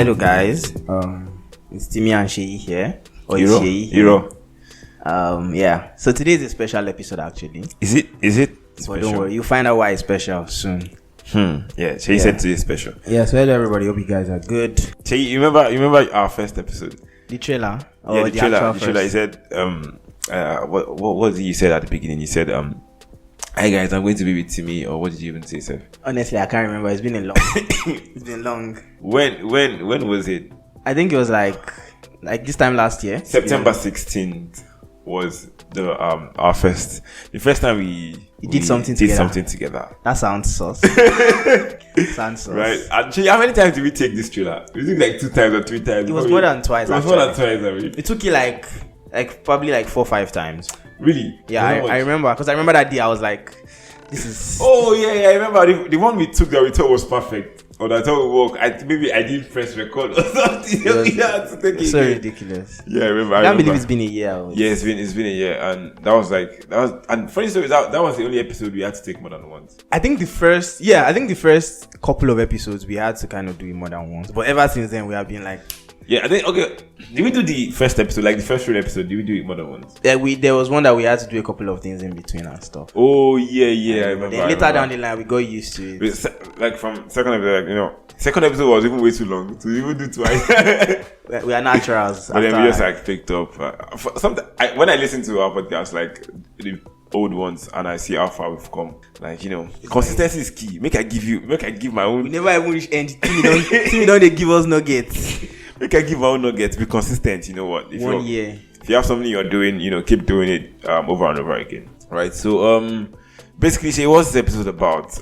Hello guys, it's Timmy and Sheyi here. Or it's Hero. Sheyi here. Hero. Yeah. So today is a special episode actually. Is it But special? don't worry, you'll find out why it's special soon. Yeah, Shay said today is special. Yeah, so hello everybody, hope you guys are good. Shay, you remember our first episode? The trailer? Yeah, the trailer. actual The trailer. He first? said, what was it you said at the beginning? You said, "Hi guys, I'm going to be with Timmy," or what did you even say, sir? Honestly, I can't remember. It's been a long. It's been long. When was it? I think it was like this time last year. September 16th was the first time we did something together. That sounds sus. Sounds sus. Right. And Shay, how many times did we take this trailer? Was it like 2 times or 3 times? It was more than twice. It was more than twice. I mean. It took you like probably like 4 or 5 times. Really? Yeah, I remember because I remember that day I was like, this is. Oh yeah, I remember the one we took that we thought was perfect, or that thought would work. Maybe I didn't press record or something. We had to take it So again. ridiculous. Yeah, I remember. I can't believe it's been a year. Yeah, it's been a year, and and funny story, that was the only episode we had to take more than once. I think the first couple of episodes we had to kind of do it more than once, but ever since then we have been like. Yeah, I think did we do the first episode, like the first real episode? Did we do it more than once? Yeah, there was one that we had to do a couple of things in between and stuff. Oh yeah, I remember. Then later down the line we got used to it. Like from second episode, second episode was even way too long to even do twice. We are naturals. But then we just like picked up. When I listen to our podcast, like the old ones, and I see how far we've come, like consistency is key. Make I give my own. We never even reach end. Timmy don't they give us nuggets. Make I give my own nuggets. Be consistent. You know what? If 1 year. If you have something you're doing, keep doing it over and over again. Right. So basically, Shay, what's this episode about?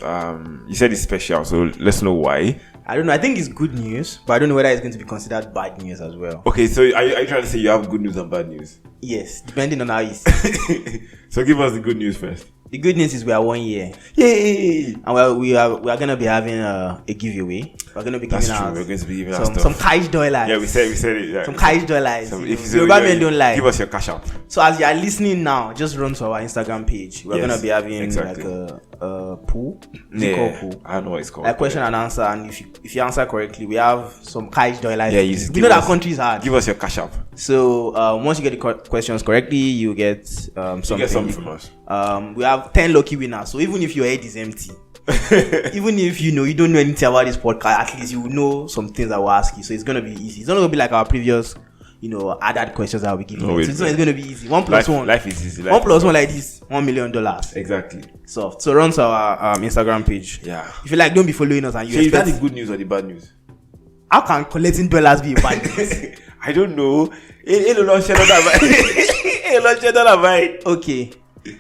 You said it's special, so let's know why. I don't know. I think it's good news, but I don't know whether it's going to be considered bad news as well. Okay, so are you trying to say you have good news and bad news? Yes, depending on how you see. So give us the good news first. The good news is we are 1 year. Yay! And we are going to be having a giveaway. We're going to be giving out. We're going to be giving out some cash dollars. Yeah, we said it. Yeah. Some cash dollars. If Yoruba men don't lie. Give us your cash app. So as you are listening now, just run to our Instagram page. We're going to be having like a pool. Pool. I don't know what it's called. Like question and answer, and if you answer correctly, we have some cash dollars. Yeah, we know that country is hard. Give us your cash app. So once you get the questions correctly, you get something. You get something from us. We have 10 lucky winners. So even if your head is empty, even if you don't know anything about this podcast, at least you know some things that we'll ask you. So it's gonna be easy. It's not gonna be like our previous, added questions that we give you. So it's gonna be easy. 1 plus 1. Life is easy. 1 plus 1 like this, $1 million. Exactly. So run to our Instagram page. Yeah. If you like, don't be following us and you. So is that the good news or the bad news? How can collecting dollars be a bad news? I don't know. Okay.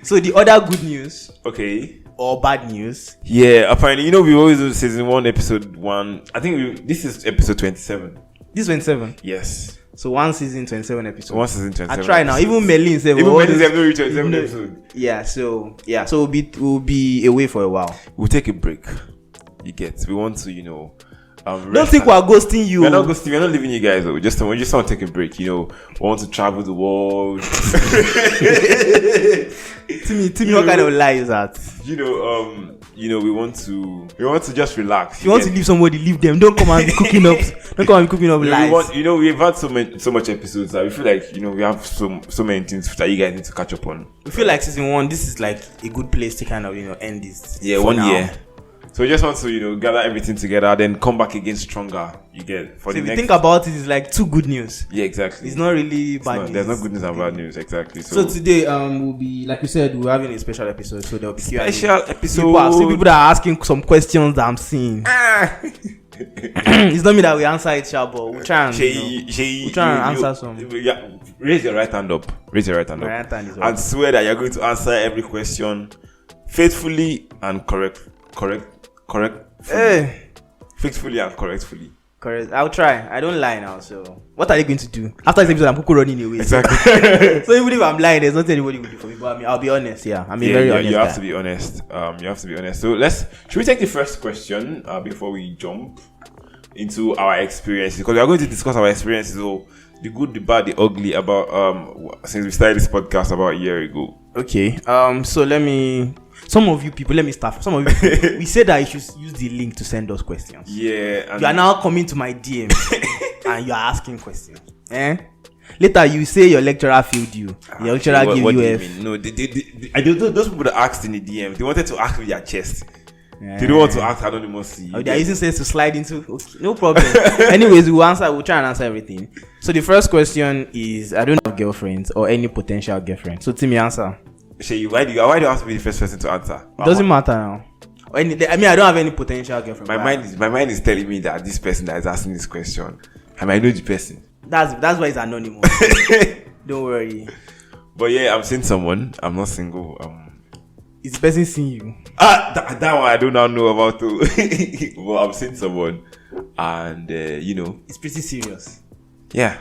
So the other good news. Okay. Or bad news. Yeah, apparently, we always do season 1, episode 1. I think this is episode 27. This is 27. Yes. So 1 season, 27 episodes. 1 season, 27. I try now. Even Merlin said. Even Merlin said reach 27 episode. Yeah. So we'll be away for a while. We'll take a break. You get. We want to don't think we're ghosting you. We're not ghosting. We're not leaving you guys. We just want to take a break. We want to travel the world. Timmy, what kind of lie is that? We want to just relax. If you want to leave somebody, leave them. Don't come and be cooking up. Don't come and be cooking up lies. We've had so much episodes that we feel like we have so many things that you guys need to catch up on. We feel like season 1, this is like a good place to kind of end this. Yeah, 1 year. So we just want to gather everything together, then come back again stronger. You get for so the if next. You think about it, it's like 2 good news. Yeah, exactly. It's not really bad news. There's no good news and bad news, exactly. So today, we'll be, like you said, we're having a special episode. So there'll be special episode. People that are asking some questions that I'm seeing. It's not me that we answer it, but we'll try and answer some. Yeah, raise your right hand up. Raise your right hand up. Right hand is and swear that you're going to answer every question faithfully and correct. Faithfully and correctfully. Correct. I'll try. I don't lie now. So what are they going to do after this episode? I'm running away. Exactly. So even if I'm lying, there's nothing anybody will do for me. But I'll be honest. Yeah, very honest. You have to be honest. So should we take the first question before we jump into our experiences? Because we are going to discuss our experiences. So the good, the bad, the ugly about since we started this podcast about a year ago. Okay. So let me Some of you people, let me start. Some of you, people, we said that you should use the link to send us questions. Yeah. And You are now coming to my DM and you are asking questions. Later you say your lecturer failed you. Your lecturer gave what you do you F. mean? No, those people that asked in the DM, they wanted to ask with their chest. They don't want to ask anonymously. They are using sense to slide into. Okay, no problem. Anyways, we'll try and answer everything. So the first question is, I don't have girlfriends or any potential girlfriend. So Timmy, answer. Shay, why do you have to be the first person to answer? Doesn't matter now. I don't have any potential girlfriend. My mind is telling me that this person that is asking this question, I might know the person. That's why it's anonymous. Don't worry. But yeah, I'm seeing someone. I'm not single. Is the person seeing you? That one I do not know about too. But I'm seeing someone, and it's pretty serious. Yeah.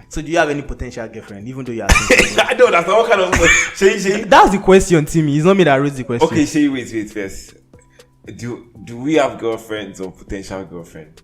So do you have any potential girlfriend, even though you are single? I don't understand what kind of Shay. That's the question, Timmy. It's not me that wrote the question. Okay, Shay, wait first. Do we have girlfriends or potential girlfriend?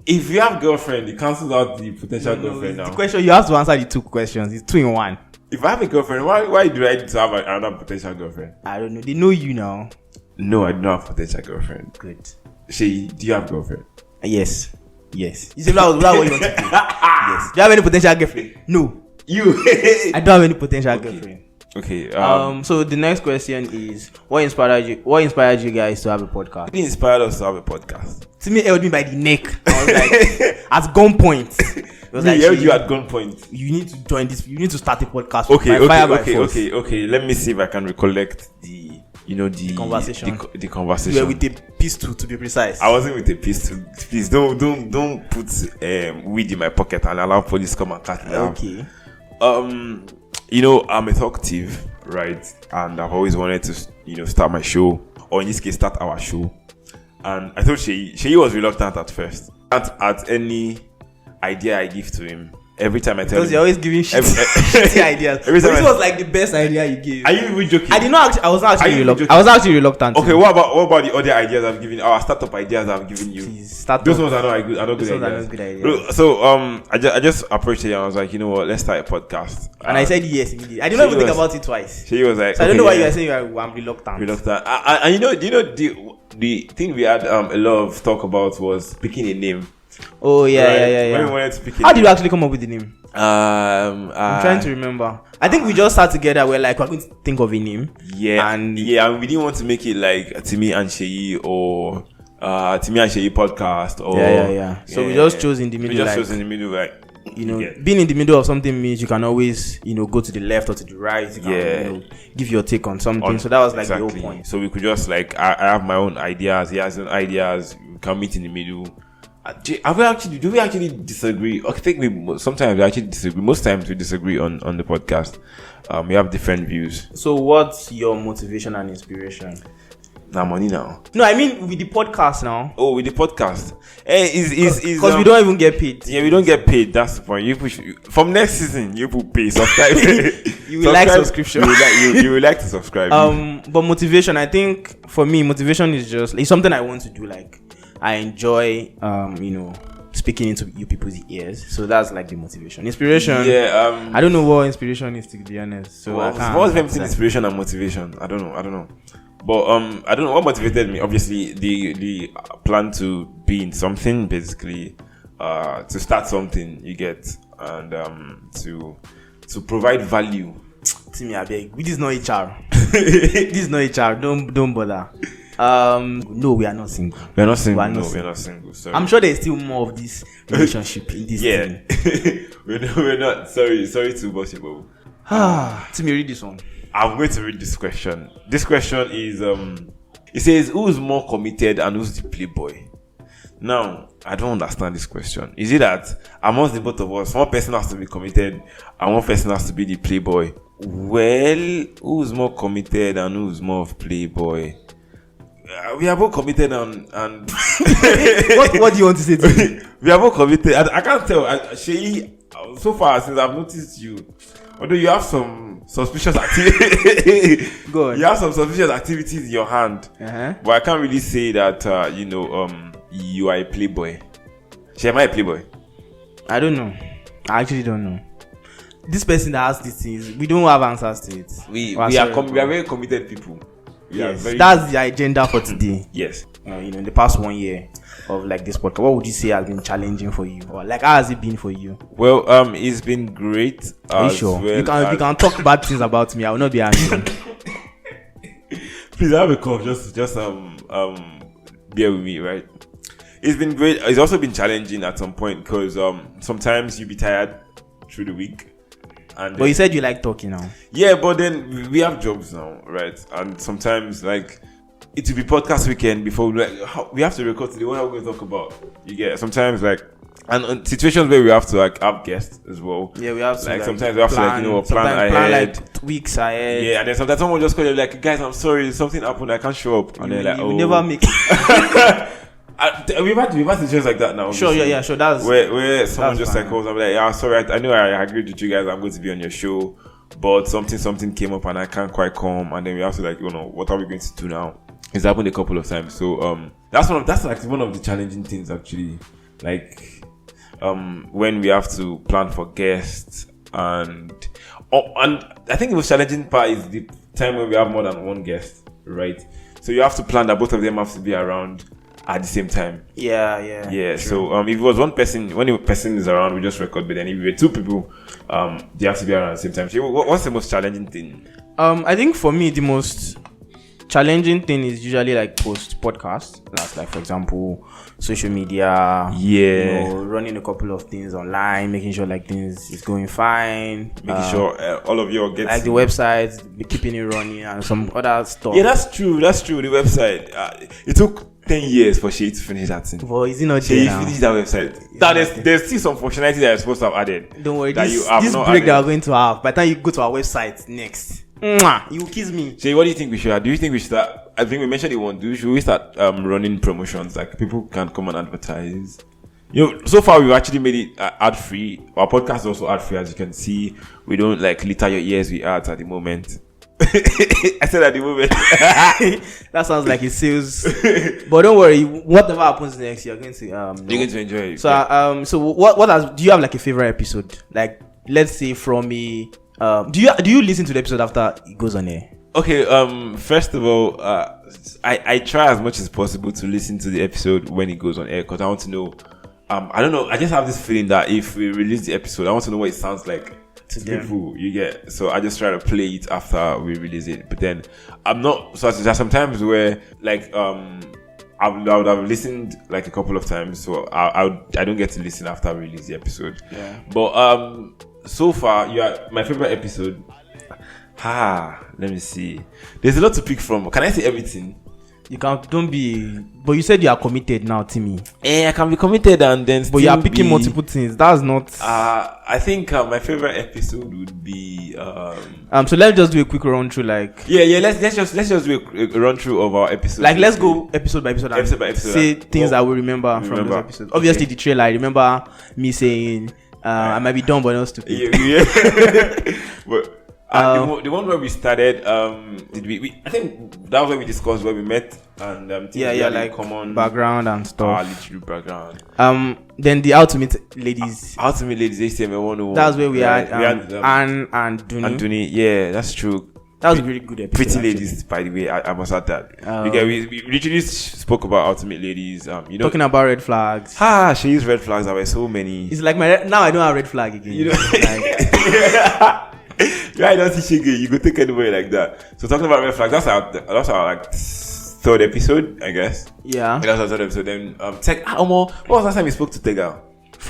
If you have girlfriend, it cancels out the potential girlfriend now. The question you have to answer the two questions. It's 2 in 1. If I have a girlfriend, why do I need to have another potential girlfriend? I don't know. They know you now. No, I don't have a potential girlfriend. Good. Shay, do you have a girlfriend? Yes. You said that was what you want to do. Yes. Do you have any potential girlfriend? No. You. I don't have any potential girlfriend. Okay. So the next question is, what inspired you guys to have a podcast? What inspired us to have a podcast? Timmy held me by the neck. I was like, at gunpoint. It was like, you at gunpoint. You need to join this. You need to start a podcast. Okay. Let me see if I can recollect the conversation. The conversation. You were with a pistol, to be precise. I wasn't with a pistol. Please don't put weed in my pocket and allow police come and cut me down. Okay. I'm a talkative, right? And I've always wanted to, start my show, or in this case, start our show. And I thought Shay was reluctant at first. At any idea I give to him, every time I tell him, because you're always giving shitty ideas. This was like the best idea you gave. Are you even joking? I was not actually reluctant. Okay, what about the other ideas I've given? Our startup ideas I've given you. Please, those ones are not good ideas. So I just approached it and I was like, you know what? Let's start a podcast. And I said yes immediately. I didn't even think about it twice. She was like, so I don't know why you are saying I'm reluctant. And the thing we had a lot of talk about was picking a name. Oh yeah. When we wanted to pick How did you actually come up with the name? I'm trying to remember. I think we just sat together. We're going to think of a name. Yeah, and we didn't want to make it like Timmy and Shay or Timmy and Shay podcast. Or yeah. So we just chose in the middle. Being in the middle of something means you can always go to the left or to the right. You can, give your take on something. So that was like the whole point. So we could just I have my own ideas. He has his own ideas. We can meet in the middle. Do we actually disagree? I think sometimes we actually disagree. Most times we disagree on the podcast. We have different views. So what's your motivation and inspiration? Now money now. No, I mean with the podcast now. Oh, with the podcast. Because we don't even get paid. Yeah, we don't get paid. That's the point. You push from next season. You will pay subscribe. You will like subscription. You will like to subscribe. But motivation, I think for me, motivation is just it's something I want to do. I enjoy, speaking into you people's ears. So that's like the motivation. Inspiration. Yeah. I don't know what inspiration is, to be honest. So what's between inspiration and motivation? I don't know. But I don't know what motivated me. Obviously, the plan to be in something, basically, to start something. You get and to provide value. Timmy, I beg. This is not HR. This is not HR. Don't bother. No, we are not single. We are not single. Sorry. I'm sure there's still more of this relationship in this thing. We're not. Sorry to bust your bubble. Timmy, read this one. I'm going to read this question. This question is it says, who's more committed and who's the playboy? Now, I don't understand this question. Is it that amongst the both of us, one person has to be committed and one person has to be the playboy? Well, who's more committed and who's more of playboy? We are both committed and what do you want to say to me? We are both committed. I can't tell. Shay, so far since I've noticed you, although you have some suspicious activity, you have some suspicious activities in your hand, but I can't really say that you are a playboy. Shay, am I a playboy? I don't know. I actually don't know. This person that asked these things, we don't have answers to it. We are very committed people. Yes, that's the agenda for today. Yes. In the past 1 year of like this podcast, what would you say has been challenging for you, or like how has it been for you? Well, it's been great. Are you sure? You can talk bad things about me. I will not be angry. Please have a cough. Just bear with me, right? It's been great. It's also been challenging at some point because sometimes you be tired through the week. But you said you like talking now. Yeah, but then we have jobs now, right? And sometimes like it will be podcast weekend before we have to record today. What are we going to talk about? You get sometimes like and situations where we have to like have guests as well. Yeah, we have to like sometimes we have to like plan like weeks ahead. Yeah, and then sometimes someone just call you like, guys, I'm sorry, something happened, I can't show up. And they're like, you never make it. We've had situations like that now. Sure, yeah, sure. That's where someone just like calls. I'm like, yeah, sorry, I know I agreed with you guys. I'm going to be on your show, but something came up and I can't quite come. And then we have to like, what are we going to do now? It's happened a couple of times. So that's like one of the challenging things actually. Like when we have to plan for guests and I think the most challenging part is the time when we have more than one guest, right? So you have to plan that both of them have to be around at the same time. Yeah. True. So if it was one person, when a person is around, we just record. But then if we were two people, they have to be around at the same time. So what's the most challenging thing? I think for me the most challenging thing is usually like post podcast. That's like, for example, social media. Yeah. Running a couple of things online, making sure like things is going fine. Making sure all of you get like the website, keeping it running, and some other stuff. Yeah, that's true. The website. It took 10 years for Shay to finish that thing. Well, is it not Shay there now? finished that website. Now there's still some functionality that you're supposed to have added. Don't worry, that this you have break not that added. we're going to have, by the time you go to our website next, you kiss me. Shay, what do you think we should have? Do you think we should start? I think we mentioned it once. Should we start running promotions? Like people can come and advertise. So far we've actually made it ad free. Our podcast is also ad free, as you can see. We don't like litter your ears with ads at the moment. I said at the moment. That sounds like it sales. But don't worry, whatever happens next, you're going to you're going to enjoy it. So so what do you have like a favorite episode? Like, let's say from a do you listen to the episode after it goes on air? Okay, first of all, I try as much as possible to listen to the episode when it goes on air because I want to know. I don't know. I just have this feeling that if we release the episode, I want to know what it sounds like to people. You get, so I just try to play it after we release it. But then I'm not. So there's sometimes where like I would have listened like a couple of times, so I don't get to listen after I release the episode. Yeah. But so far, you are my favorite episode. Let me see. There's a lot to pick from. Can I say everything? You don't be. But you said you are committed now, Timmy. I can be committed and then. But you are picking multiple things. That's not. I think my favorite episode would be. So let's just do a quick run through, like. Yeah. Let's just do a run through of our episodes. Like, let's go episode by episode. Episode by episode. Say things I will remember from those episodes. Obviously, the trailer. I remember me saying, "I might be dumb, but not stupid." Yeah. But, the one where we started, I think that was where we discussed where we met and like common background and stuff. Literary background. Then the Ultimate Ladies. Ultimate Ladies HTML 101. That's where we had Anne and Duni. And Duni, yeah, that's true. That was a really good episode. Pretty Ladies, by the way, I must add that. We literally spoke about Ultimate Ladies. Talking about red flags. She used red flags. There were so many. It's like now I don't have red flag again. I don't see Shiggy. You could take anywhere like that. So talking about red flags, that's our like third episode, I guess. Yeah. That's our third episode. Then what was the last time you spoke to Tega?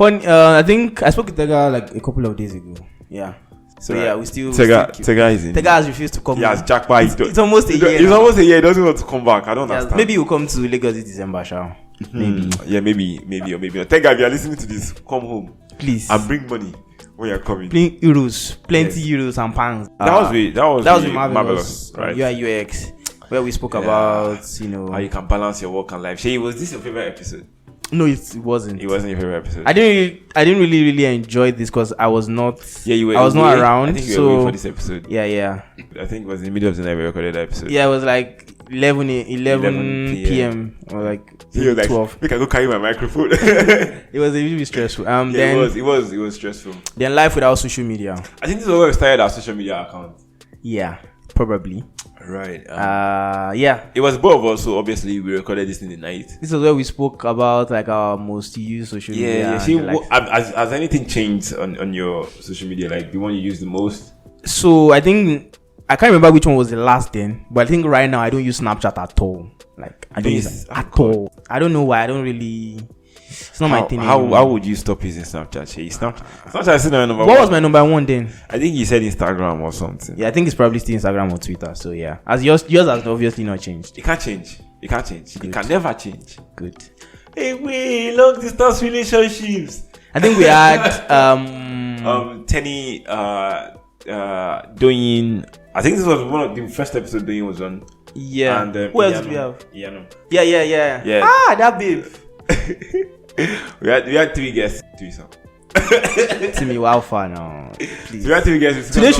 I think I spoke to Tega like a couple of days ago. Yeah. So we still Tega is in. Tega has refused to come. He has jackpot. It's almost a year. It's almost a year. He doesn't want to come back. I don't understand. Maybe he'll come to Lagos this December, shall? Maybe. Yeah, maybe or maybe not. Tega, if you are listening to this, come home, please, and bring money when you're coming. Plenty euros and pounds. That was marvelous, right? UI UX, where we spoke about how you can balance your work and life. Shay, was this your favorite episode? No, it wasn't. It wasn't your favorite episode. I didn't really enjoy this because I was not. Yeah, you were. I was not around. I think you were away for this episode. Yeah. I think it was in the middle of the night we recorded that episode. Yeah, it was like 11 p.m. or like 12. We can go carry my microphone. It was a little bit stressful. It was stressful. Then life without social media. I think this is where we started our social media account. Yeah. probably. Right. Yeah. It was both of us, so obviously we recorded this in the night. This is where we spoke about like our most used social media. Yeah. See, and, like, has anything changed on your social media? Like the one you use the most? so I think I can't remember which one was the last then, but I think right now I don't use Snapchat at all. Like I don't use it at all. I don't know why. I don't really. It's not my thing. How would you stop using Snapchat? Shay? Snapchat is still number What was my number one then? I think you said Instagram or something. Yeah, I think it's probably still Instagram or Twitter. So yeah, as yours has obviously not changed. It can't change. It can't change. Good. It can never change. Good. Hey, wait, long distance relationships. I think we had Tenny doing. I think this was one of the first episodes Doyin was on. yeah. And who else did we have? Yeah. Yeah. Ah, that babe. we had 3 guests. Timmy, wow, far now. Please. We had 3 guests. Today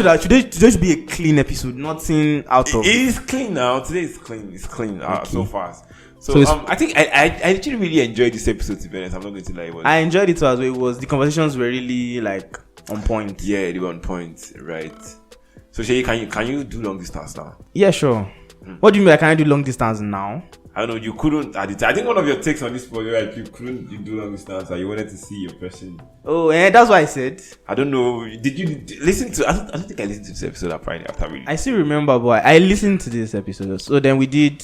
should be a clean episode, nothing out of. It is clean now. Today is clean. It's clean so fast. So So I think I actually really enjoyed this episode. To be honest, I'm not going to lie. It was, I enjoyed it as well. It was the conversations were really like on point. yeah, they were on point, right? So Shay, can you do long distance now? Yeah, sure. What do you mean? Can I do long distance now? I don't know. You couldn't at the time. I think one of your takes on this project, like you couldn't do long distance, and you wanted to see your person. Oh, that's what I said. I don't know. Did you listen to? I don't think I listened to this episode apparently after reading. I still remember, but I listened to this episode. So then we did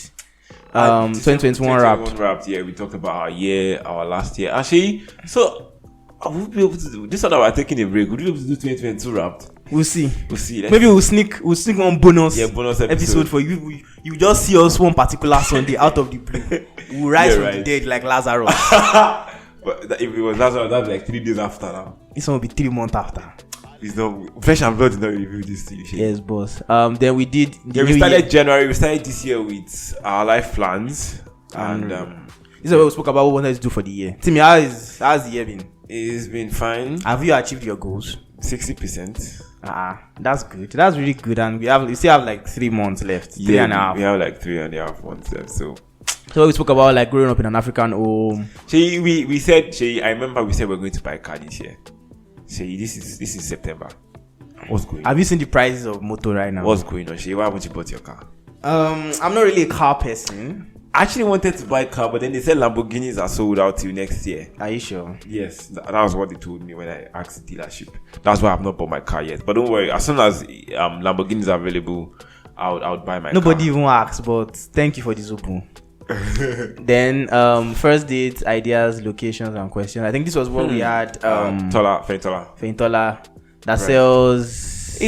2021 wrapped. Yeah, we talked about our year, our last year. Actually, so I would be able to do this. One that we're taking a break. Would you be able to do 2022 wrapped? We'll see. Maybe we'll sneak one bonus episode for you. You just see us one particular Sunday out of the blue. We'll rise from the dead like Lazarus. But if it was Lazarus, that's like 3 days after now. This one will be 3 months after. It's not Flesh and Blood did not review this thing. Yes, boss. Then we did. We started January. We started this year with our life plans, and this is where we spoke about what we wanted to do for the year. Timmy, how's the year been? It's been fine. Have you achieved your goals? 60%. That's good. That's really good. And we still have like 3 months left. 3.5. We have like 3.5 months left. So we spoke about like growing up in an African home. We said, I remember we said we're going to buy a car this year. This is September. What's going on? Have you seen the prices of motor right now? What's going on? Why haven't you bought your car? I'm not really a car person. I actually wanted to buy a car, but then they said Lamborghinis are sold out till next year. Are you sure? Yes, that was what they told me when I asked the dealership. That's why I've not bought my car yet. But don't worry, as soon as Lamborghinis are available, I would buy my car. Nobody even asked, but thank you for this open. Then first date ideas, locations, and questions. I think this was what we had. Feintola that sells.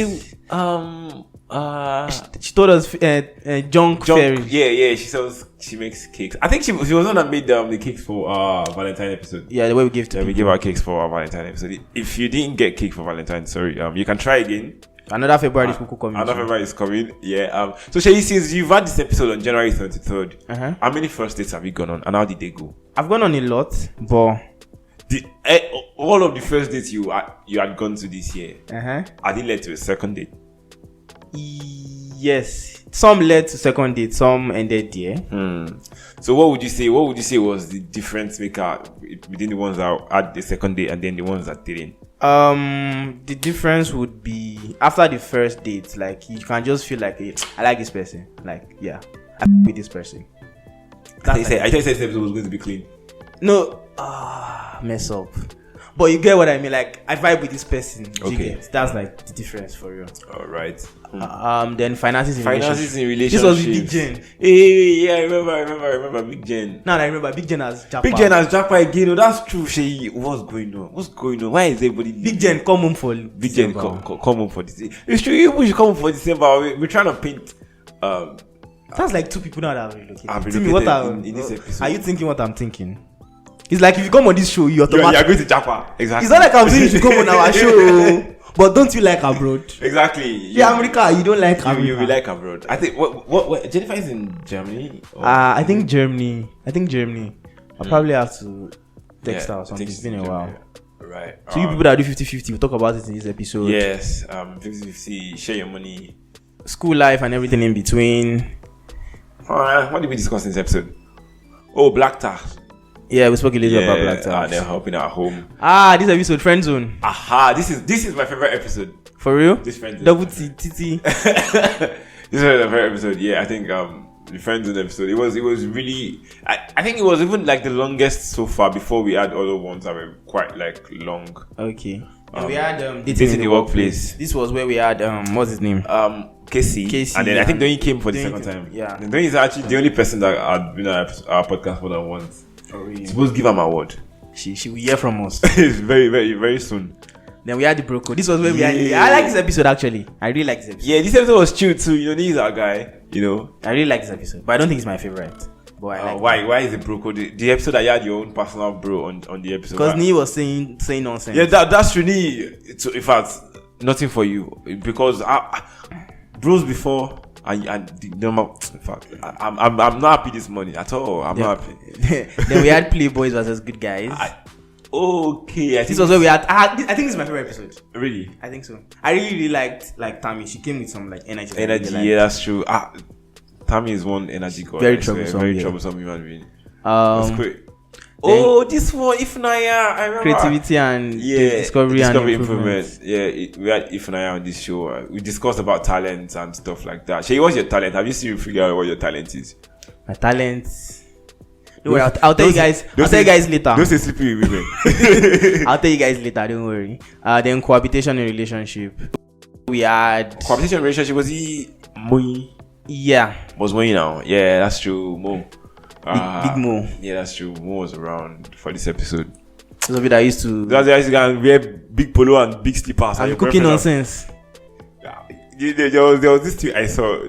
She told us junk fairy. Yeah. She makes cakes. I think she was the one that made the cakes for our Valentine episode. Yeah, the way we give to people. We give our cakes for our Valentine episode. If you didn't get cake for Valentine, sorry. You can try again. Another February is coming. Another February is coming. Yeah. So Shay, since you've had this episode on January 23rd, how many first dates have you gone on, and how did they go? I've gone on a lot, but all of the first dates you had gone to this year, are they led to a second date? Yes, some led to second date, some ended there. So what would you say was the difference maker between the ones that had the second date and then the ones that didn't? The difference would be after the first date, like you can just feel like, hey, I like this person, like I with this person. I thought you said this episode was going to be clean. No, mess up. But you get what I mean, like I vibe with this person. Okay, that's like the difference for you. All right. Then finances in relationship. This was with Big Jen. Yeah, I remember Big Jen. Now I remember Big Jen has Japa. Big Jen has Japa again. That's true. What's going on? Why is everybody? Big Jen come home for Big Jen come home for this. It's true. You should come home for December. We're trying to paint. That's like 2 people now that have relocated. I've relocated in this episode. Are you thinking what I'm thinking? It's like if you come on this show, you're going to Japa. Exactly. It's not like I'm saying you should come on our show. But don't you like abroad? Exactly. Yeah, America, you don't like America. You like abroad. I think what Jennifer is in Germany? I think Germany. I'll probably have to text her or something. It's been a while. Right. So you people that do 50-50, we'll talk about it in this episode. Yes. 50-50, share your money. School life and everything in between. What did we discuss in this episode? Oh, black tax. Yeah, we spoke a little about black tax. They're helping at home. This episode, Friend Zone. This is my favorite episode. For real? This Friend Zone. Double TT. This was a very episode. Yeah, I think the friend zone episode. It was really. I think it was even like the longest so far. Before we had other ones that were quite like long. Okay. And we had Dating in the Workplace. This was where we had what's his name? Casey. And then I think Donny came for the second Donny time. yeah. And Donny is actually the only person that had been on our podcast more than once. Oh, really? Supposed to give her an award. She will hear from us. It's very, very, very soon. Then we had the Broco. This was where we had. I like this episode actually. I really like this episode. Yeah, this episode was chill too. You know, he's our guy. You know. I really like this episode, but I don't think it's my favorite. But I like why is it Broco? The episode that you had your own personal bro on the episode. Because Nee was saying nonsense. Yeah, that's really. In fact, nothing for you because bros before. And the number, in fact, I'm not happy this morning at all. I'm not happy. Then we had Playboys versus Good Guys. Okay, this was where we had. I think this is my favorite episode. Really? I think so. I really liked like Tammy. She came with some like energy. Yeah, that's true. Tammy is one energy god. Very troublesome. Very troublesome human being. That's great. This one, Ifunanya, I remember. Creativity and discovery and improvement. Yeah, we had Ifunanya on this show. We discussed about talent and stuff like that. Shay, what's your talent? Have you seen figure out what your talent is? My talent. Don't worry, I'll tell you guys. I'll tell you guys later. Don't say sleeping with women. I'll tell you guys later. Don't worry. Then cohabitation in relationship. We had cohabitation in relationship. Was he Moi? Yeah. Was Moi now? Yeah, that's true. Mo. Big Mo. Yeah, that's true. Mo was around for this episode. So that I used to. That's why I used to go and wear big polo and big slippers. I'm cooking nonsense. There was this thing I saw.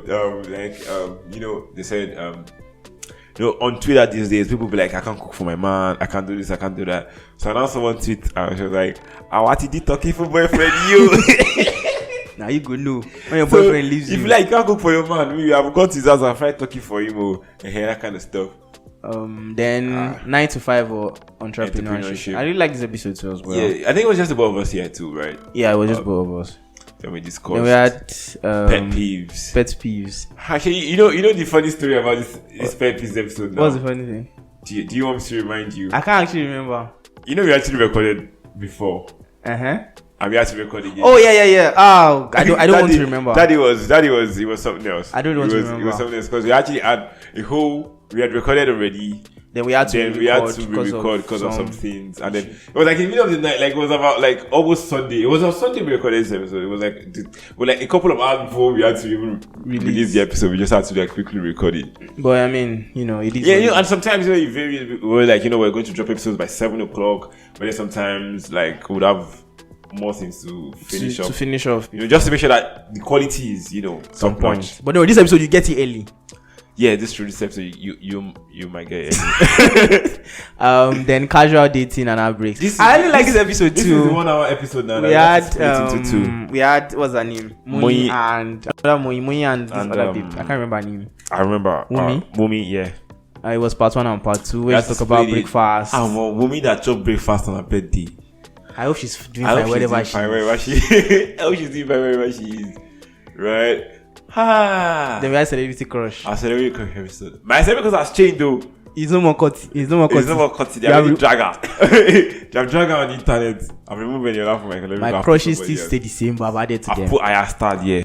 They said on Twitter these days, people be like, I can't cook for my man, I can't do this, I can't do that. So now someone tweet, she was like, I want to do talking for boyfriend you. Now you go know when your boyfriend leaves you. If you like, you can't cook for your man, we have got his house and fried turkey for him, that kind of stuff. Then 9 to 5 or entrepreneurship. I really like this episode too as well. Yeah, I think it was just about us here too, right? Yeah, it was just both of us. Then we discussed. Then we had pet peeves. Pet peeves. Actually, you know the funny story about this pet peeves episode now? What's the funny thing? Do you want me to remind you? I can't actually remember. You know we actually recorded before. And we had to record again. Oh yeah. Oh, I don't want to remember. It was something else. I don't want to remember. It was something else because we actually had we had recorded already. Then we had to record because of some things, and then it was like in the middle of the night, like it was about like almost Sunday. It was on Sunday we recorded this episode. It was like a couple of hours before we had to even release the episode. We just had to like quickly record it. But I mean, it is. Yeah, and sometimes we're like, we're going to drop episodes by 7:00, but then sometimes like we would have more things to finish off. To finish off, just to make sure that the quality is, some point. But no, this episode you get it early. Yeah, this episode you might get it. Then casual dating and outbreaks. I really like this episode too. This is the 1 hour episode now. We had what's her name? Moi and this other babe. I can't remember her name. I remember Wumi. Yeah. It was part 1 and part 2 where we talk about breakfast. Wumi that chop breakfast on her birthday. I hope she's doing fine wherever she is. I hope she's doing fine wherever she is. Right? Then we had celebrity crush. Our celebrity crush episode. My celebrity crush has changed though. It's no more cut. They have drag her. They have drag her on the internet. I'm removing your laugh from my celebrity. My crushes still stay the same, but I've added to them. I put Ayastad, yeah.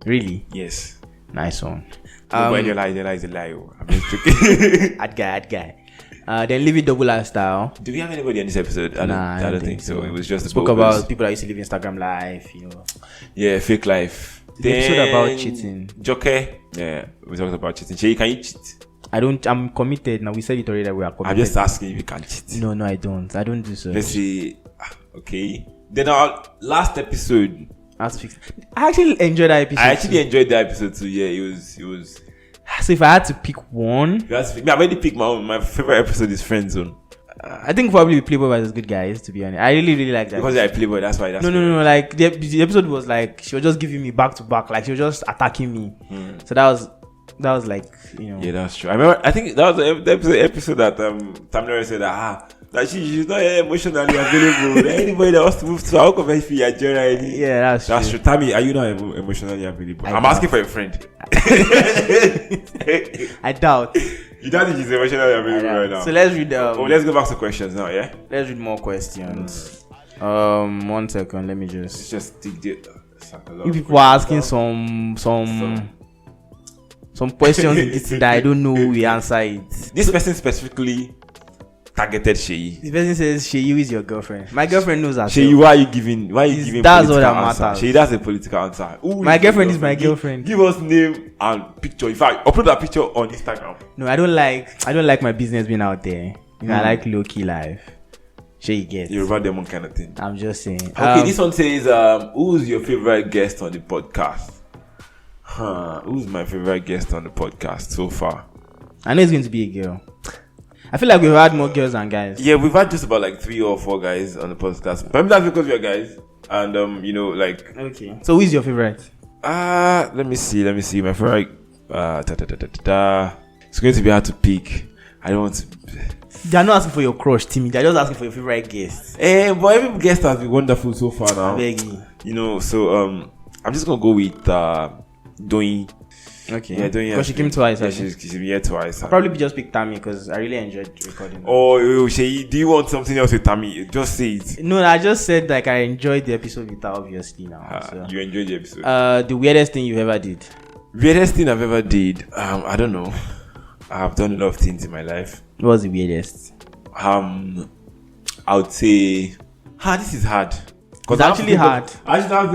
Really? Yes. Nice one. When you lie is a lie. I'm just joking. Ad guy. Then living double lifestyle. Do we have anybody on this episode? I don't think so. It was just spoke about people that used to live Instagram life, Yeah, fake life. The episode about cheating. Joke. Yeah, we talked about cheating. Shay, can you cheat? I'm committed. Now we said it already that we are committed. I'm just asking if you can cheat. No, I don't. I don't do so. Let's see. Okay. Then our last episode. I actually enjoyed that episode. I actually enjoyed that episode too. Yeah, it was. So if I had to pick one, I've already picked my own. My favorite episode is Friend Zone. I think probably Playboy was Good Guys, to be honest. I really like that. Because I Playboy, that's why. No. Like the episode was like she was just giving me back to back, like she was just attacking me. So that was like Yeah, that's true. I remember. I think that was the episode that Tamara said that she's not emotionally available. Anybody that wants to move to our convention, yeah, that's true. Tammy, are you not emotionally available? I'm asking for a friend. I doubt. You don't think she's emotionally available right now? So let's read. Let's go back to questions now. Yeah. Let's read more questions. 1 second. Let me just. Let's just dig it. You people are asking some some questions in this that I don't know we answer it. This person specifically targeted Sheyi. The person says, Sheyi is your girlfriend. My girlfriend knows herself. Sheyi, why are you giving That's political what that answer? matters. Sheyi, that's a political answer. Who My is girlfriend your is my girlfriend. Give us name and picture. In fact, upload that picture on Instagram. No, I don't like my business being out there. I like low-key life. Sheyi gets. Yoruba demon kind of thing. I'm just saying. Okay, this one says, who's your favorite guest on the podcast? Who's my favorite guest on the podcast so far? I know it's going to be a girl. I feel like we've had more girls than guys. Yeah, we've had just about like 3 or 4 guys on the podcast. Maybe that's because we are guys. And Okay. So who is your favorite? Let me see. My favorite it's going to be hard to pick. I don't want to. They're not asking for your crush, Timmy. They're just asking for your favorite guest. But every guest has been wonderful so far now. So I'm just gonna go with Doyin. Okay. Yeah, Doyin. Because she came twice. Yeah, she's been here twice. I'll probably just pick Tammy because I really enjoyed recording. Oh, Sheyi, do you want something else with Tammy? Just say it. No, I just said like I enjoyed the episode with her, obviously now. So. You enjoyed the episode. The weirdest thing you ever did? Weirdest thing I've ever did. I don't know. I've done a lot of things in my life. What was the weirdest? I would say, this is hard. It's actually hard. I start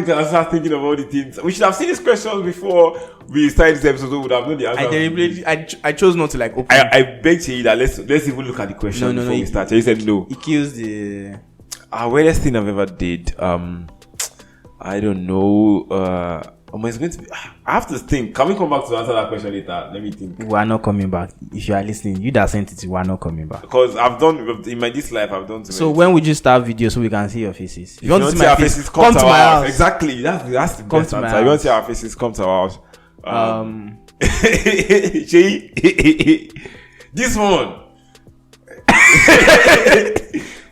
thinking of all the things. We should have seen these questions before we started this episode, so we would have known the answer. I chose not to like open. I begged you that let's even look at the question before we start. You said no. It kills the. Weirdest thing I've ever did. I don't know. It's going to be. I have to think. Can we come back to answer that question later? Let me think. We are not coming back. If you are listening, you that sent it, we are not coming back. Because I've done in this life. I've done. So when would you start video so we can see your faces? If you want to see our faces, come to my house. Exactly. That's the best answer. If you want to see our faces, come to our house. This one.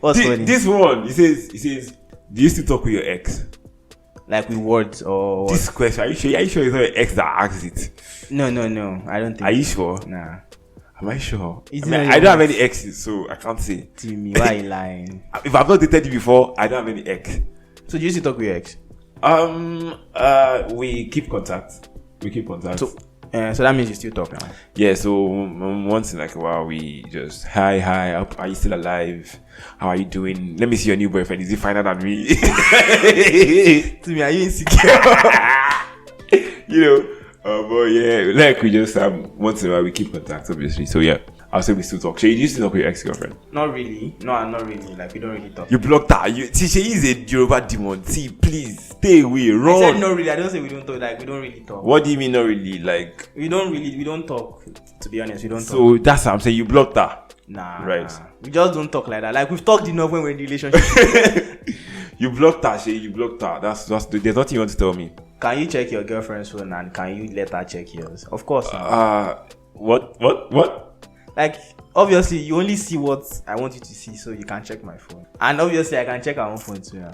What's funny? This one. He says, do you still talk with your ex? Like with words or this question? Are you sure it's not your ex that asked it? No. I don't think. Are you sure? Nah. Am I sure? I don't have any exes, so I can't say. Timmy, why are you lying? If I've not dated you before, I don't have any ex. So do you still talk with your ex? We keep contact. So that means you still talk now. Yeah. So once in like a while, we just hi. Are you still alive? How are you doing? Let me see your new boyfriend. Is he finer than me? Timmy, are you insecure? But yeah, like we just once in a while we keep contact, obviously. So yeah, I'll say we still talk. Shay, do you still talk with your ex-girlfriend? Not really. No, not really. Like we don't really talk. You blocked her. Shay is a Yoruba demon. See, please stay away. Run. I said not really. I don't say we don't talk. Like we don't really talk. What do you mean not really? Like we don't talk. To be honest, we don't talk. So that's what I'm saying. You blocked her. Nah. Right. We just don't talk like that. Like we've talked enough when we're in the relationship. You blocked her, Shay. You blocked her. That's there's nothing you want to tell me. Can you check your girlfriend's phone and can you let her check yours? Of course. What? Like obviously you only see what I want you to see, so you can check my phone. And obviously I can check her own phone too.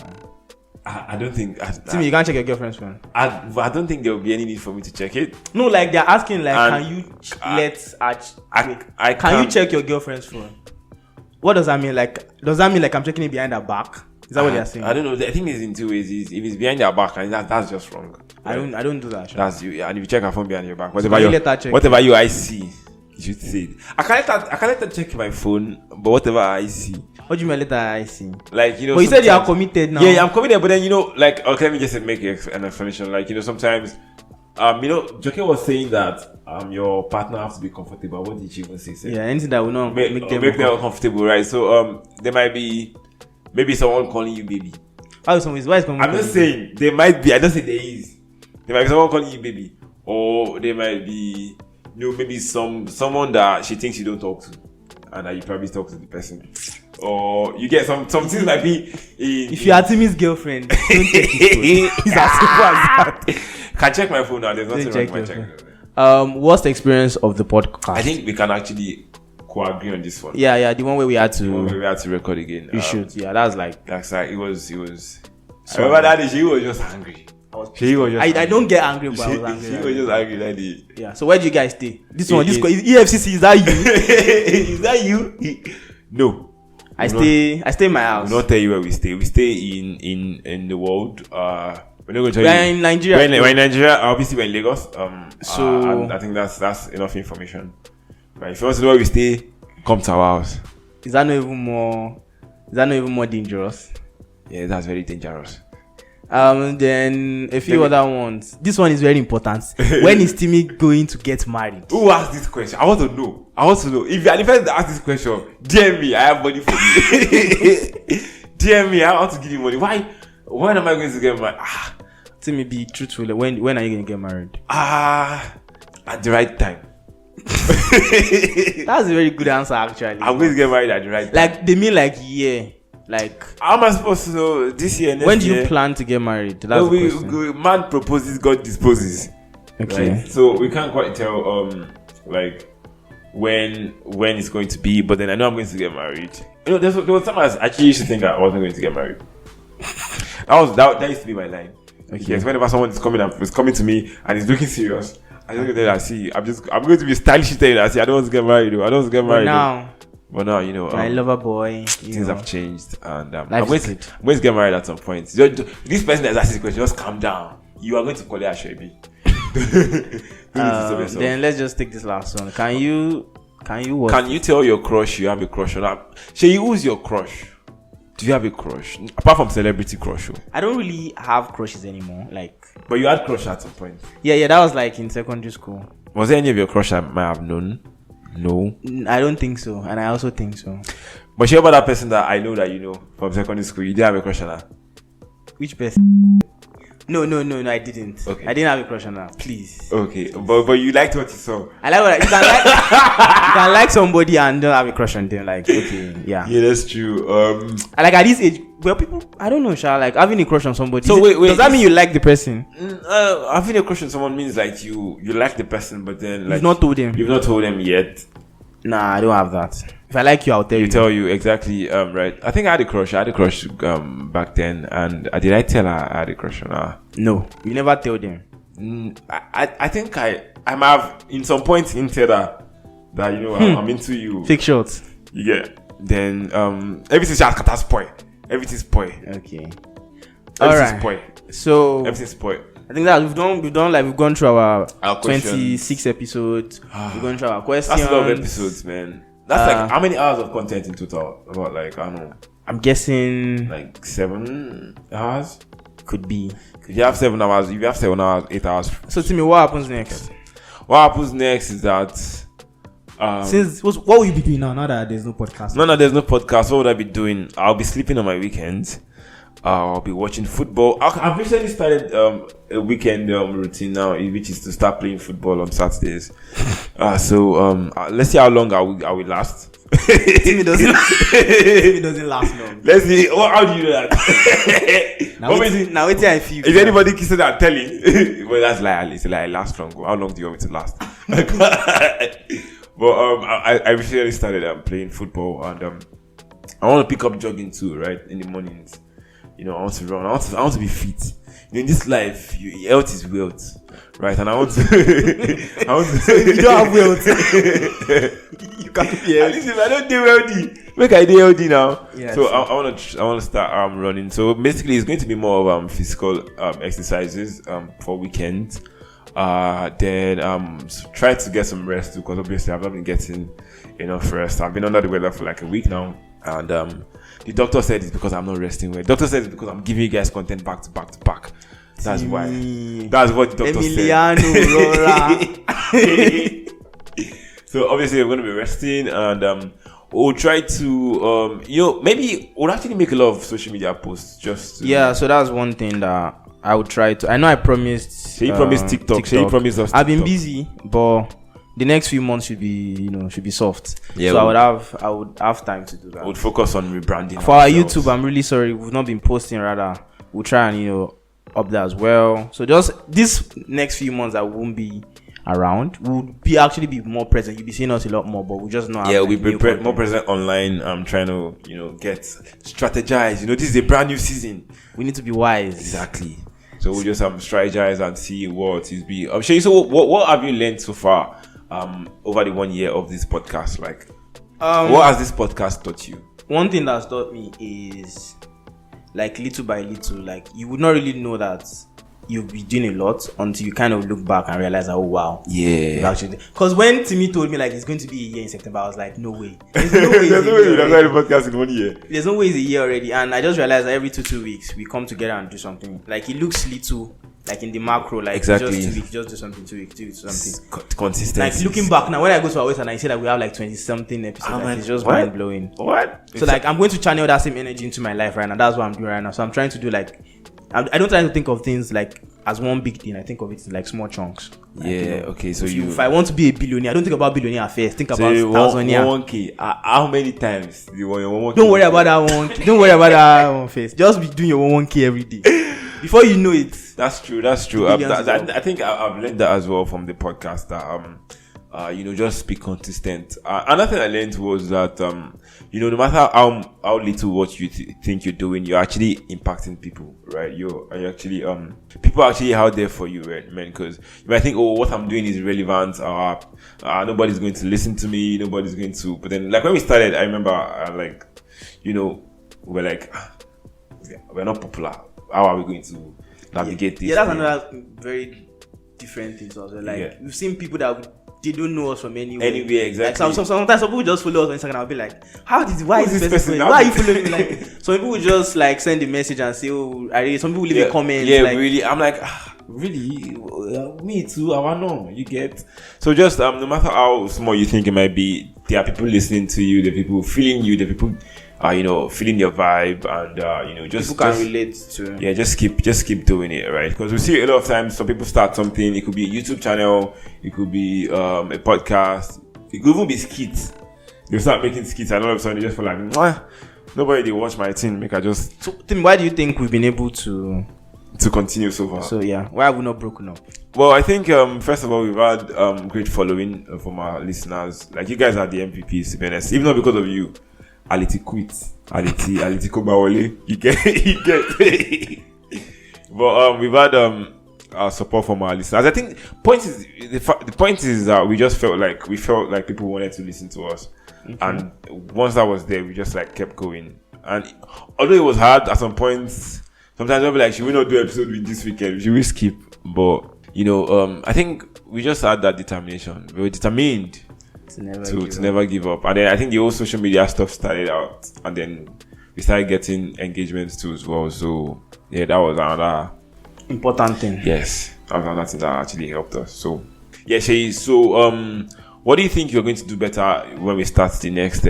I don't think. Timmy, you can't check your girlfriend's phone. I don't think there will be any need for me to check it. No, like they're asking, like, can you can you check your girlfriend's phone? What does that mean? Like, does that mean like I'm checking it behind her back? Is that what they're saying? I don't know. I think it's in 2 ways. If it's behind your back, and that's just wrong. Right? I don't do that. Sure. That's you. And if you check her phone behind your back, whatever you I see, you should say it. I can't let her check my phone, but whatever I see. What do you mean later I see? Like, but you said you are committed now. Yeah, I'm committed, but then like, okay, let me just make an explanation. Like, sometimes, Joke was saying that your partner has to be comfortable. What did she even say? Yeah, anything that will not make them uncomfortable, right? So there might be maybe someone calling you baby. Why is someone? I'm just saying there might be. I don't say there is. There might be someone calling you baby, or there might be maybe someone that she thinks you don't talk to, and that you probably talk to the person. Or you get some things might be. If you are Timmy's girlfriend, don't check his phone. It's as simple as that. Can check my phone now. There's nothing wrong with my checking. What's the experience of the podcast? I think we can actually co-agree on this one. Yeah, the one where we had to record again. We should. Yeah, that's like it was. So I remember that day she was just angry. I don't get angry, but I was angry. She was just angry that day. Yeah. So where do you guys stay? This EFCC. Is that you? Is that you? No. I stay in my house. We'll not tell you where we stay. We stay in the world. We're not going to We tell are you. in Nigeria. We're in Nigeria. Obviously, we're in Lagos. So- and I think that's enough information. Right. If you want to know where we stay, come to our house. Is that not even more dangerous? Yeah, that's very dangerous. Then a few other ones. This one is very important. When is Timmy going to get married? Who asked this question? I want to know. If you are the person that asked this question, DM me. I have money for you. DM me. I want to give you money. Why? When am I going to get married? Timmy, be truthful. When are you going to get married? At the right time. That's a very good answer, actually. I'm going to get married at the right time. Like, they mean like year. Like, how am I supposed to know this year? Next when do you year? plan to get married? That's the question. Man proposes, God disposes. Okay. Right? So we can't quite tell like when it's going to be, but then I know I'm going to get married. You know, there was time I actually used to think I wasn't going to get married. That used to be my line. Okay. Yes, whenever someone is coming to me and is looking serious, I just go there and see. I'm going to be stylish there and say I don't want to get married. I don't want to get married. But now, you know, my lover boy, things have changed, and I'm Life going is to get married at some point. This person that's asking this question, just calm down. You are going to call it Ashwebi. Then let's just take this last one. Can you what? Can you tell your crush you have a crush on her? Shay, who's your crush? Do you have a crush apart from celebrity crush? I don't really have crushes anymore. Like, but you had crush at some point. Yeah, that was like in secondary school. Was there any of your crush I might have known? No, I don't think so, and I also think so. But you about that person that I know that you know from secondary school, you didn't have a crush on her. Which person? No, I didn't. Okay. I didn't have a crush on her. Please. Okay, but you liked what you saw. I like what you can like somebody and don't have a crush on them. Like, okay, yeah. Yeah, that's true. Like at this age, well, people, I don't know, like having a crush on somebody. So wait, does that mean you like the person? Having a crush on someone means like you like the person, but then like you've not told them. You've not told them yet. Nah, I don't have that. If I like you, I'll tell you. Tell you exactly. Right. I think I had a crush. Back then, and did I tell her I had a crush on her? No, you never tell them. I think I might have in some point hinted her that you know I'm into you. Fake shots. You get. Then everything's just spoil. Everything's spoil. Okay. Everything's spoil. So everything's spoil. I think that we've gone through our 26 questions. episodes. We've gone through our questions. That's a lot of episodes, man. That's like how many hours of content in total? About like I don't know. I'm guessing like 7 hours. Could be. If you have 7 hours, 8 hours. So tell me, what happens next? What happens next is that what will you be doing now that there's no podcast? No, there's no podcast. What would I be doing? I'll be sleeping on my weekends. I'll be watching football. I've recently started a weekend routine now, which is to start playing football on Saturdays. So let's see how long I will last. Timmy doesn't last long. Let's see. How do you know that? now wait till I feel. Is anybody kissing that telling? Well, that's like it's like last long. How long do you want me to last? But I recently started playing football, and I want to pick up jogging too, right, in the mornings. You know, I want to run. I want to be fit. You know, in this life, health is wealth, right? And I want to. You don't have wealth. You can't be healthy. Listen, I don't do healthy. Make I do healthy now. Yeah, so I want to start running. So basically, it's going to be more of physical exercises for weekends. Then try to get some rest too, because obviously I've not been getting enough rest. I've been under the weather for like a week now, and the doctor said it's because I'm not resting well. The doctor said it's because I'm giving you guys content back to back to back. That's why. That's what the doctor said. So obviously I'm going to be resting, and we'll try to maybe we'll actually make a lot of social media posts just to, so that's one thing that I would try to. I know I promised. So you promised TikTok. So you promised us. I've been busy, but the next few months should be soft. Yeah, so I would have time to do that. We'll focus on rebranding. For our YouTube, I'm really sorry we've not been posting. Rather, we'll try and up there as well. So just this next few months I won't be around. We'll actually be more present. You'll be seeing us a lot more, but we'll just not. Yeah, we'll be more present online. I'm trying to get strategize. This is a brand new season. We need to be wise. Exactly. So we'll just strategize and see what is be. I'm sure. So what have you learned so far over the 1 year of this podcast? Like, what has this podcast taught you? One thing that's taught me is like little by little, like you would not really know that you'll be doing a lot until you kind of look back and realize that, oh wow, Yeah. Because when Timmy told me like it's going to be a year in September, I was like, no way. There's no way. There's no way we'd have done the podcast in 1 year. There's no way it's a year already. And I just realized that every 2 weeks we come together and do something. Like it looks little, like in the macro, like Exactly. just 2 weeks, just do something, 2 weeks, do something. Consistency. Like looking back now, when I go to our website and I see that we have like 20 something episodes, I'm like, like, it's just what? mind blowing. What? So like I'm going to channel that same energy into my life right now. That's what I'm doing right now. So I'm trying to do like, I don't try to think of things like as one big thing. I think of it in like small chunks. Like, Yeah. you know, Okay. So if I want to be a billionaire, I don't think about billionaire first. Think So about you thousandaire. 1K. How many times do you want your 1K? Don't worry about that one. Don't worry about that one first. Just be doing your 1K every day. Before you know it. That's true. That's true. Billions as well. I think I've learned that as well from the podcast. That just be consistent. Another thing I learned was that no matter how little what you think you're doing, you're actually impacting people, right? You're actually people are actually out there for you, right, man? Because you might think, oh, what I'm doing is irrelevant. Nobody's going to listen to me. Nobody's going to. But then, like when we started, I remember we're like, we're not popular. How are we going to navigate this? Yeah, that's another very different thing. So like we've seen people that they don't know us from anywhere. Exactly. Like sometimes some people just follow us on Instagram. I'll be like, why is this person? Now? Why are you following me? Like some people will just like send a message and say, oh, some people leave a comment. Yeah, like, really. I'm like, really? Me too. I want to know. You get. So just no matter how small you think it might be, there are people listening to you. There are people feeling you. There are people. Feeling your vibe and just people can relate to. Yeah, just keep doing it, right? Because we see a lot of times some people start something. It could be a YouTube channel, it could be a podcast, it could even be skits. They start making skits and all of a sudden they just feel like, nobody they watch my thing. Make I just. So, Tim, why do you think we've been able to continue so far? So yeah, why have we not broken up? Well, I think first of all we've had great following from our listeners. Like you guys are the MVPs, to be honest. Even not because of you. Aliti quit. Aliti Kobawole. You get. But we've had our support from our listeners. I think the point is that we felt like people wanted to listen to us, and once that was there, we just like kept going. And although it was hard at some points, sometimes I'll be like, should we not do episode with this weekend? Should we skip? But I think we just had that determination. We were determined to never give up. And then I think the whole social media stuff started out, and then we started getting engagements too as well. So yeah, that was another important thing. Yes, that was another thing that actually helped us. So yeah, Shay, so what do you think you're going to do better when we start the next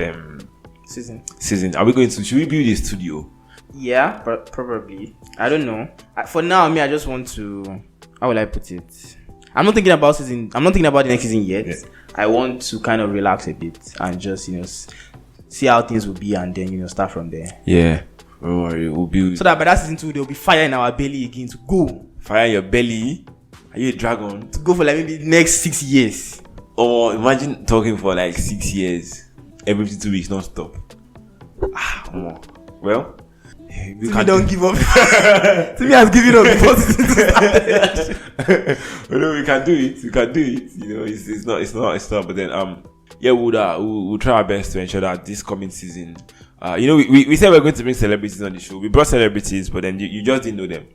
season? Should we build a studio? Yeah, probably. I don't know. For now, I just want to, how will I put it? I'm not thinking about the next season yet. Yeah. I want to kind of relax a bit and just, see how things will be and then, start from there. Yeah. Don't worry, we'll be. So that by that season 2, there will be fire in our belly again to go. Fire in your belly? Are you a dragon? To go for like maybe the next 6 years. Oh, imagine talking for like 6 years. Every 2 weeks, non-stop. Well, we don't give up. Timmy has given up before season 2 started. We can do it. It's not. But then, we'll try our best to ensure that this coming season, we said we're going to bring celebrities on the show. We brought celebrities, but then you just didn't know them.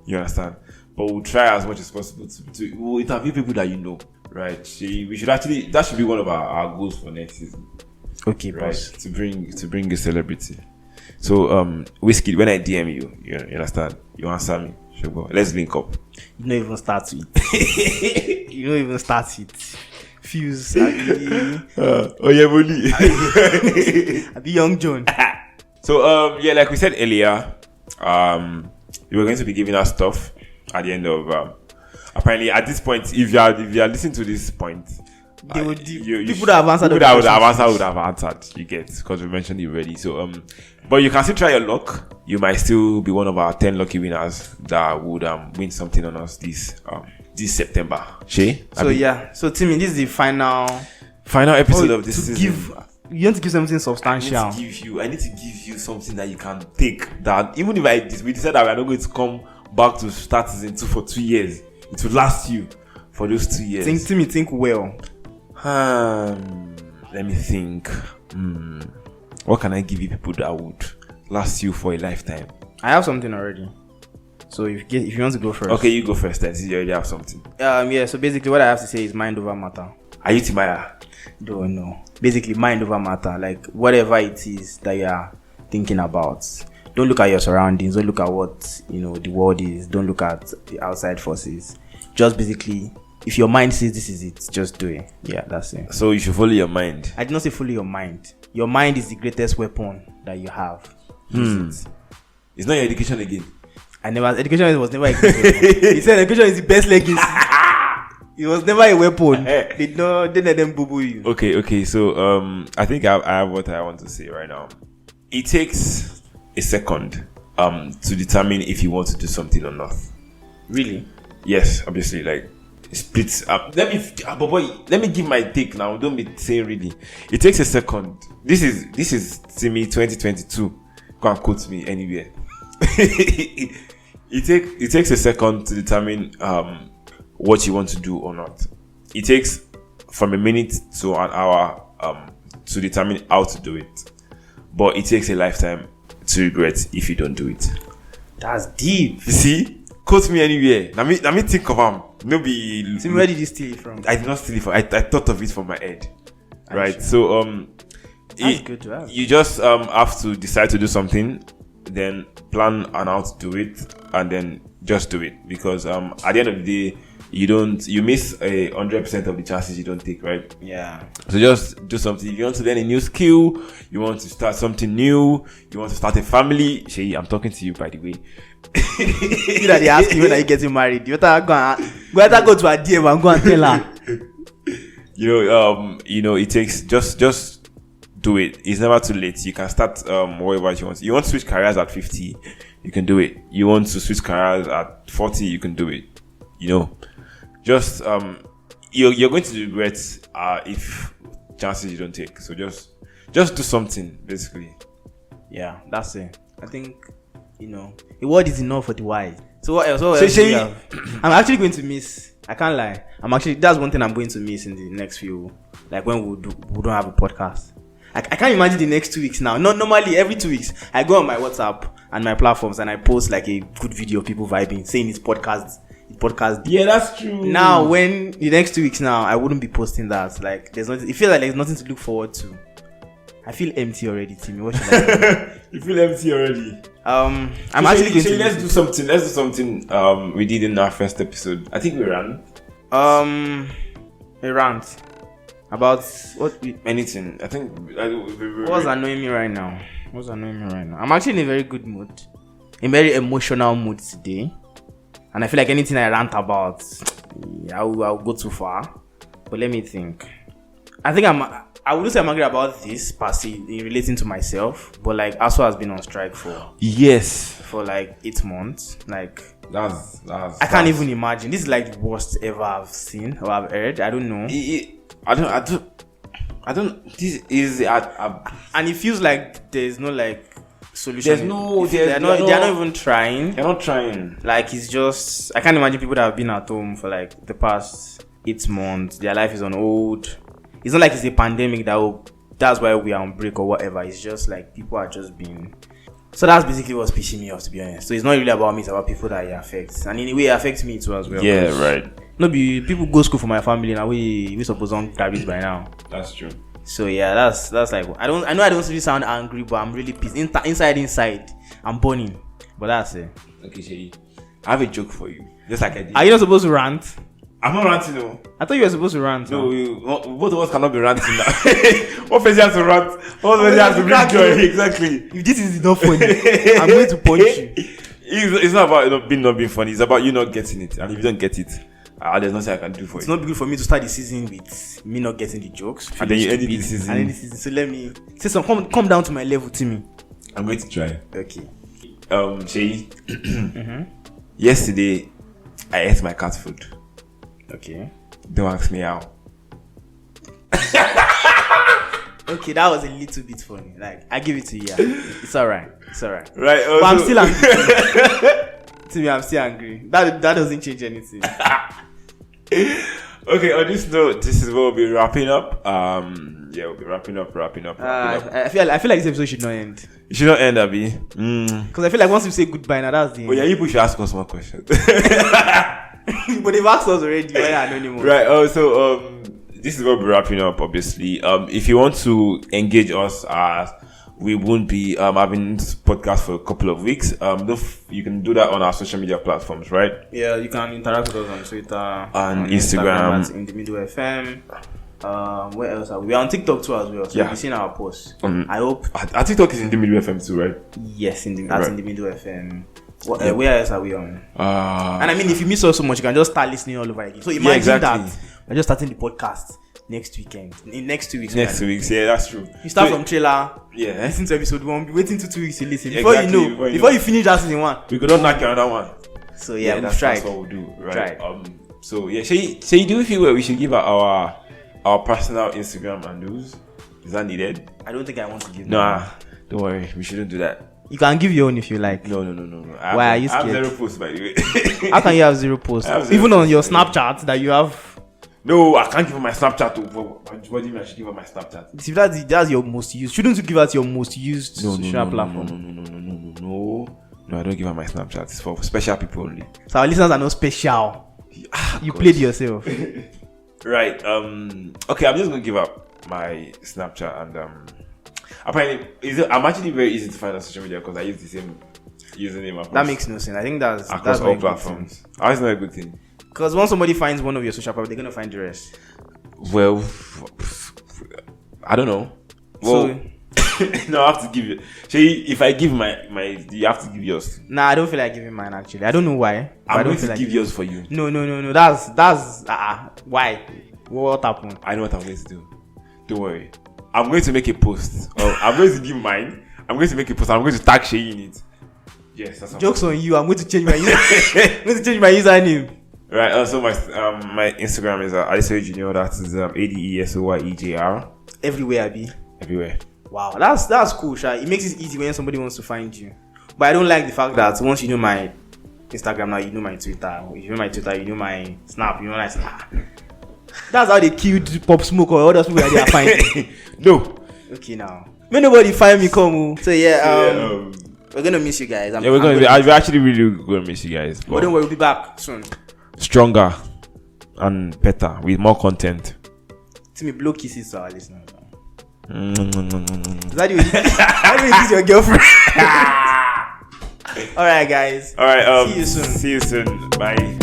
You understand? But we'll try as much as possible to we'll interview people that you know, right? That should be one of our goals for next season. Okay, right? boss. To bring a celebrity. So, Whiskey, when I DM you, you understand? You answer me. Sure, let's link up. You don't even start it. Fuse. Bully. I be Young John. So, like we said earlier, you were going to be giving us stuff at the end of. Apparently, at this point, if you are listening to this point, they would people that have answered would have answered. You get, because we mentioned it already. So but you can still try your luck. You might still be one of our 10 lucky winners that would win something on us this September. Shay? So Timmy, this is the final episode of this season. You want to give something substantial. I need to give you something that you can take. That even if we decide that we are not going to come back to start season 2 for 2 years, it will last you for those 2 years. Think well. Let me think. What can I give you people that would last you for a lifetime? I have something already. So if you want to go first. Okay, you go first then, since you already have something. Yeah, so basically what I have to say is mind over matter. Are you Timaya? Don't know. Basically mind over matter. Like whatever it is that you are thinking about. Don't look at your surroundings, don't look at what the world is, don't look at the outside forces. Just basically, if your mind says this is it, just do it. Yeah, that's it. So you should follow your mind. I did not say follow your mind. Your mind is the greatest weapon that you have. Use it. It's not your education again. Education was never a great weapon. He said education is the best legacy. It was never a weapon. They let them boo you. Okay. So I think I have what I want to say right now. It takes a second to determine if you want to do something or not. Really? Yes, obviously, like splits up. Let me give my take now. Don't be saying really. It takes a second. This is to me 2022. Go and quote me anywhere. It takes a second to determine what you want to do or not. It takes from a minute to an hour to determine how to do it. But it takes a lifetime to regret if you don't do it. That's deep. You see? Quote me anywhere. Let me think of them. No be. See, where did you steal it from? I did not steal it from. I thought of it from my head. Right. Sure? So that's good to have. You just have to decide to do something, then plan on how to do it, and then just do it. Because at the end of the day, you miss 100% of the chances you don't take, right? Yeah. So just do something. If you want to learn a new skill, you want to start something new, you want to start a family. Shay, I'm talking to you, by the way. You know, they ask you when are you getting married. You better go to a DM and go and tell her. It takes just do it. It's never too late. You can start whatever you want. You want to switch careers at 50, you can do it. You want to switch careers at 40, you can do it. Just you're going to regret if chances you don't take. So just do something, basically. Yeah, that's it. I think a word is enough for the wise. So what else? I'm actually going to miss. I can't lie. That's one thing I'm going to miss in the next few, like when we don't have a podcast. I can't imagine the next 2 weeks now. Not normally every 2 weeks I go on my WhatsApp and my platforms and I post like a good video of people vibing, saying it's podcast. Yeah, that's true. Now, when the next 2 weeks now, I wouldn't be posting that. Like, it feels like there's nothing to look forward to. I feel empty already, Timmy. What should I do? You feel empty already. I'm actually going to. Let's do something. Let's do something. We did in our first episode. I think we ran. A rant about what? Anything. I think. What's annoying me right now? I'm actually in a very good mood, a very emotional mood today. And I feel like anything I rant about, I'll go too far. But let me think. I wouldn't say I'm angry about this per se in relating to myself, but like ASUA has been on strike for like 8 months. Like I can't even imagine. This is like the worst ever I've seen or I've heard. I don't know. I don't. This is and it feels like there's no like solution. They're not even trying. They're not trying. Like it's just I can't imagine people that have been at home for like the past 8 months. Their life is on hold. It's not like it's a pandemic that's why we are on break or whatever. It's just like people are just being. So that's basically what's pissing me off, to be honest. So it's not really about me, it's about people that it affects. And in a way it affects me too as well. Yeah, right. No, people go school for my family now. We supposed to graduate by now. That's true. So yeah, that's like I know I don't really sound angry, but I'm really pissed. Inside, I'm burning. But that's it. Okay, Shay. I have a joke for you. Just like I did. Are you not supposed to rant? I'm not ranting, no. I thought you were supposed to rant. No, both of us cannot be ranting now. One person has to rant. One person has to bring joy. Exactly. If this is not funny, I'm going to punch you. It's not about not being funny. It's about you not getting it. And if you don't get it, there's nothing I can do for you. It's not good for me to start the season with me not getting the jokes. And then you end the season. So let me say some. Come down to my level, Timmy. I'm going to try. Okay. Shay. Yesterday, I ate my cat food. Okay. Don't ask me how. Okay, that was a little bit funny. Like, I give it to you. Yeah. It's alright. Right. But I'm still angry. To me, I'm still angry. That doesn't change anything. Okay, on this note, this is where we'll be wrapping up. We'll be wrapping up. I feel like this episode should not end. It should not end, Abby. Because I feel like once we say goodbye, now that's the Oh yeah, you should ask us more questions. But they've asked us already. Why not anymore? Right. This is what we're wrapping up. Obviously, if you want to engage us, we won't be having this podcast for a couple of weeks. You can do that on our social media platforms, right? Yeah, you can interact with us on Twitter and Instagram. At In the Middle FM. Where else are we? We're on TikTok too as well. So you've seen our posts. I hope. Our TikTok is In the Middle FM too, right? Yes, In the Middle FM. Where else are we on? And I mean, if you miss us so much, you can just start listening all over again. So imagine that we're just starting the podcast next weekend. In next 2 weeks. Next 2 weeks, yeah, that's true. You start from trailer. Yeah. Listen to episode 1. Be waiting 2 weeks to listen. Before you finish that season 1. We could not knock another one. So that's what we'll do, right? So yeah, do you feel where we should give our personal Instagram handles? Is that needed? I don't think I want to give. Nah, don't worry. We shouldn't do that. You can give your own if you like. No. Why are you scared? I have 0 posts, by the way. How can you have 0 posts? Even on your Snapchat that you have. No, I can't give her my Snapchat. What do you mean I should give her my Snapchat? See, that's your most used. Shouldn't you give out your most used social platform? No, I don't give her my Snapchat. It's for special people only. So our listeners are not special. You played yourself. Right. Okay, I'm just gonna give up my Snapchat and apparently I'm actually very easy to find on social media because I use the same username. That makes no sense. I think that's all platforms. How is not a good thing? Because once somebody finds one of your social platforms, they're gonna find the rest. Well, I don't know. Well, no, I have to give you. If I give my, you have to give yours. Nah, I don't feel like giving mine actually. I don't know why. I'm going to give yours for you. No. That's why. What happened? I know what I'm going to do. Don't worry. I'm going to make a post. I'm going to give mine. I'm going to make a post. I'm going to tag Shay in it. Yes, that's jokes on you. I'm going to change my username. Right. So my Instagram is Adesoye Junior. That is ADESOYEJR. Everywhere I be. Everywhere. Wow, that's cool, Sha. It makes it easy when somebody wants to find you. But I don't like the fact that once you know my Instagram now, you know my Twitter. If you know my Twitter, you know my Snap. You know my Snap. That's how they killed Pop Smoke or other people that they are finding. No. Okay, now. May nobody find me, come. So we're gonna miss you guys. We're actually really gonna miss you guys. But don't worry, we'll be back soon. Stronger and better with more content. To me, blow kisses to our listeners. Is that you? Your girlfriend? All right, guys. All right. See you soon. Bye.